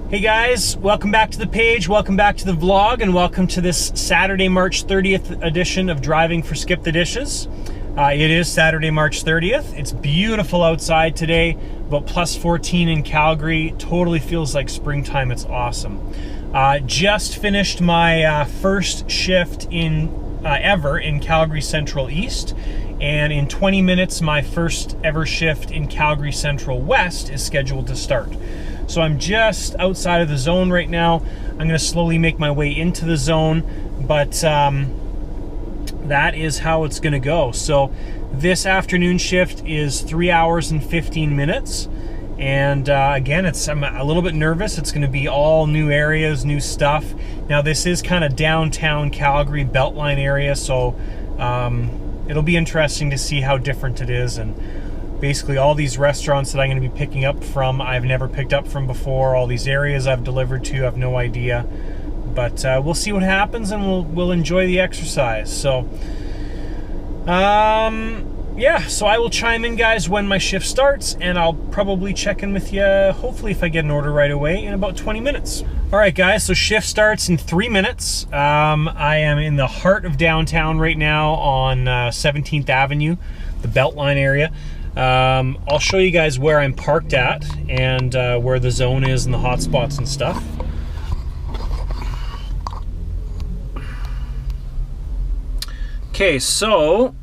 Hey guys, welcome back to the page, welcome back to the vlog, and welcome to this Saturday, March 30th edition of Driving for Skip the Dishes. It is Saturday, March 30th. It's beautiful outside today, about plus 14 in Calgary. Totally feels like springtime. It's awesome. Just finished my first shift ever in Calgary Central East, and in 20 minutes my first ever shift in Calgary Central West is scheduled to start. So I'm just outside of the zone right now. I'm going to slowly make my way into the zone, but that is how it's going to go. So this afternoon shift is 3 hours and 15 minutes. And again, I'm a little bit nervous. It's going to be all new areas, new stuff. Now this is kind of downtown Calgary Beltline area, so it'll be interesting to see how different it is. And basically all these restaurants that I'm going to be picking up from, I've never picked up from before. All these areas I've delivered to, I have no idea. But we'll see what happens, and we'll enjoy the exercise. So, yeah, so I will chime in, guys, when my shift starts, and I'll probably check in with you, hopefully if I get an order right away, in about 20 minutes. All right, guys, so shift starts in 3 minutes. I am in the heart of downtown right now on 17th Avenue, the Beltline area. I'll show you guys where I'm parked at and where the zone is and the hot spots and stuff. Okay, so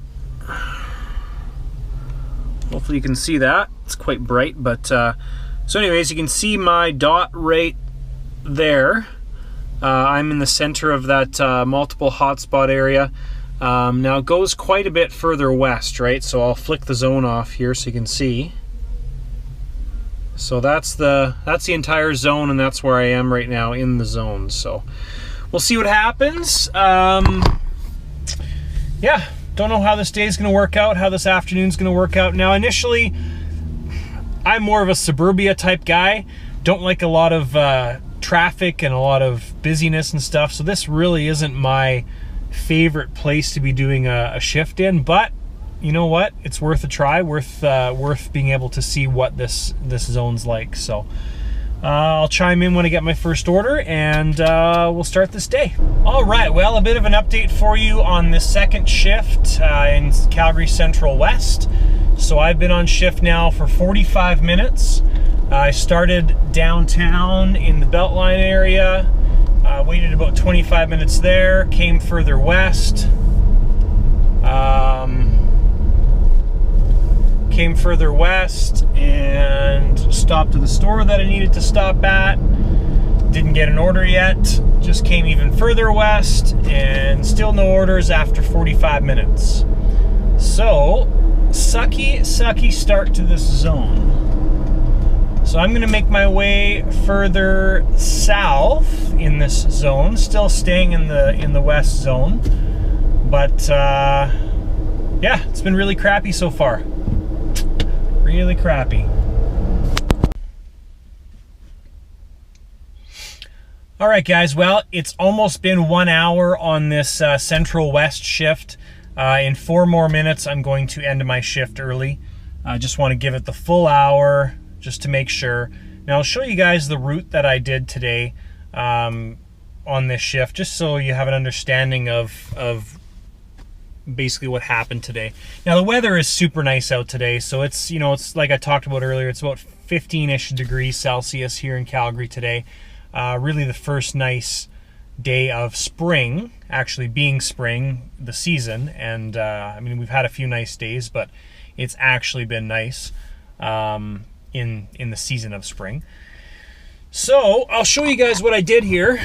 hopefully you can see that. It's quite bright, but so anyways, you can see my dot right there. I'm in the center of that multiple hotspot area. Now it goes quite a bit further west, right? So I'll flick the zone off here so you can see. So that's the entire zone, and that's where I am right now in the zone. So we'll see what happens. Yeah, don't know how this day is going to work out, how this afternoon's going to work out. Now initially, I'm more of a suburbia type guy. Don't like a lot of traffic and a lot of busyness and stuff. So this really isn't my favorite place to be doing a shift in, but you know what, it's worth a try, worth being able to see what this zone's like. So I'll chime in when I get my first order, and we'll start this day. All right, well, a bit of an update for you on the second shift in Calgary Central West. So I've been on shift now for 45 minutes. I started downtown in the Beltline area. Waited about 25 minutes there, came further west, and stopped at the store that I needed to stop at. Didn't get an order yet, just came even further west, and still no orders after 45 minutes. So, sucky start to this zone. So I'm going to make my way further south in this zone, still staying in the west zone, but yeah, it's been really crappy so far. Really crappy. All right, guys. Well, it's almost been 1 hour on this Central West shift. In 4 more minutes, I'm going to end my shift early. I just want to give it the full hour, just to make sure. Now I'll show you guys the route that I did today on this shift, just so you have an understanding of basically what happened today. Now the weather is super nice out today, so it's, you know, it's like I talked about earlier, it's about 15-ish degrees Celsius here in Calgary today. Really the first nice day of spring, actually being spring, the season, and I mean, we've had a few nice days, but it's actually been nice. In the season of spring. So I'll show you guys what I did here.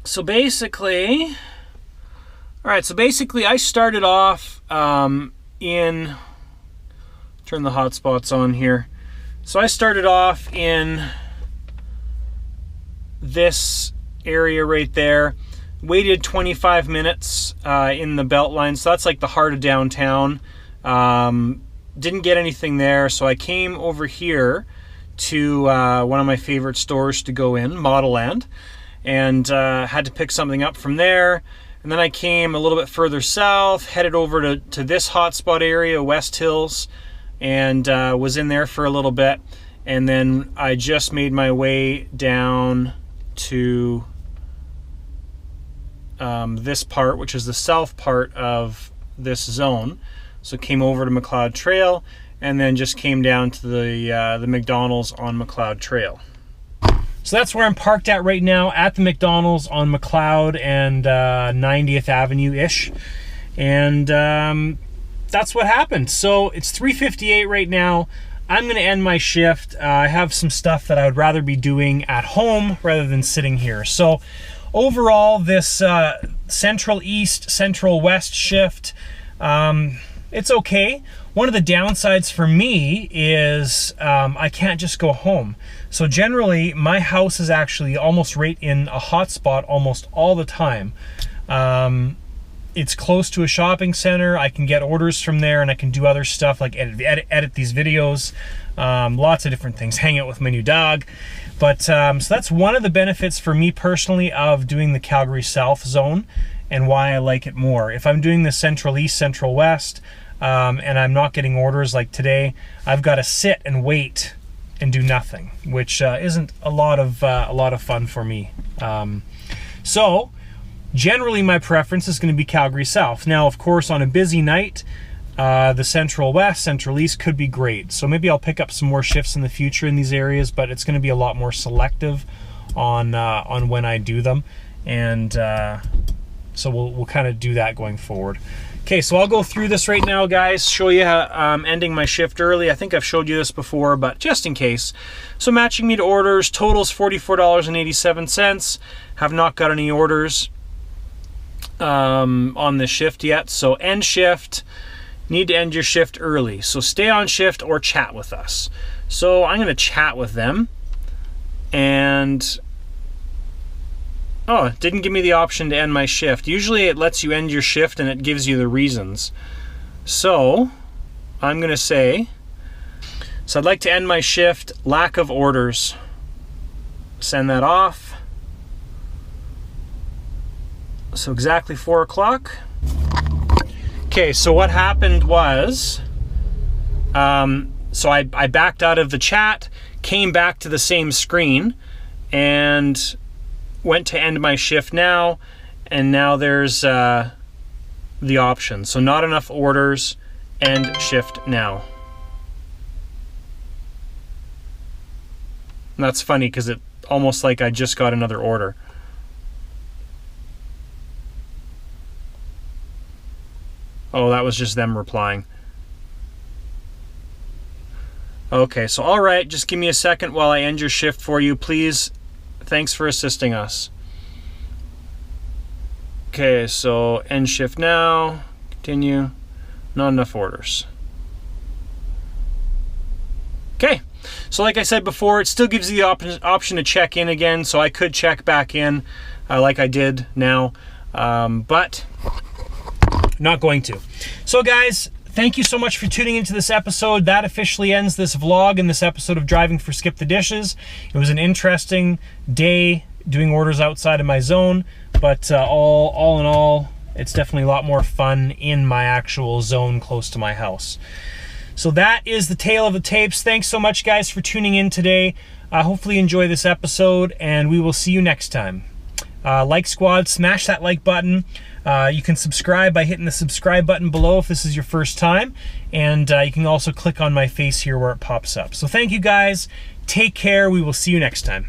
So basically, all right, so basically I started off turn the hotspots on here. So I started off in this area right there, waited 25 minutes in the Beltline, so that's like the heart of downtown. Didn't get anything there, so I came over here to one of my favorite stores to go in, Model Land, and had to pick something up from there. And then I came a little bit further south, headed over to this hotspot area, West Hills, and was in there for a little bit. And then I just made my way down to this part, which is the south part of this zone. So came over to McLeod Trail and then just came down to the McDonald's on McLeod Trail. So that's where I'm parked at right now, at the McDonald's on McLeod and 90th Avenue-ish. And that's what happened. So it's 3:58 right now. I'm going to end my shift. I have some stuff that I would rather be doing at home rather than sitting here. So overall, this Central East, Central West shift, it's okay. One of the downsides for me is I can't just go home. So generally, my house is actually almost right in a hotspot almost all the time. It's close to a shopping center. I can get orders from there, and I can do other stuff like edit these videos, lots of different things, hang out with my new dog. But so that's one of the benefits for me personally of doing the Calgary South Zone and why I like it more. If I'm doing the Central East, Central West, and I'm not getting orders like today, I've got to sit and wait and do nothing, which isn't a lot of fun for me. So generally, my preference is going to be Calgary South. Now, of course, on a busy night, the Central West, Central East could be great. So maybe I'll pick up some more shifts in the future in these areas, but it's going to be a lot more selective on when I do them. And so we'll kind of do that going forward. Okay, so I'll go through this right now, guys, show you how I'm ending my shift early. I think I've showed you this before, but just in case. So matching me to orders, totals $44.87. Have not got any orders on this shift yet. So end shift, need to end your shift early. So stay on shift or chat with us. So I'm going to chat with them. And oh, it didn't give me the option to end my shift. Usually it lets you end your shift and it gives you the reasons. So I'm going to say, so I'd like to end my shift, lack of orders. Send that off. So exactly 4 o'clock. Okay, so what happened was, so I backed out of the chat, came back to the same screen, and went to end my shift now, and now there's the option. So not enough orders, end shift now. And that's funny because it almost like I just got another order. Oh, that was just them replying. Okay, so all right, just give me a second while I end your shift for you, please. Thanks for assisting us. Okay, so end shift now, continue, not enough orders. Okay, so like I said before, it still gives you the option to check in again, so I could check back in like I did now, but not going to. So guys, thank you so much for tuning into this episode. That officially ends this vlog and this episode of Driving for Skip the Dishes. It was an interesting day doing orders outside of my zone, but all in all, it's definitely a lot more fun in my actual zone close to my house. So that is the tale of the tapes. Thanks so much, guys, for tuning in today. Hopefully you enjoy this episode, and we will see you next time. Like Squad, smash that like button. You can subscribe by hitting the subscribe button below if this is your first time, and you can also click on my face here where it pops up. So thank you, guys. Take care. We will see you next time.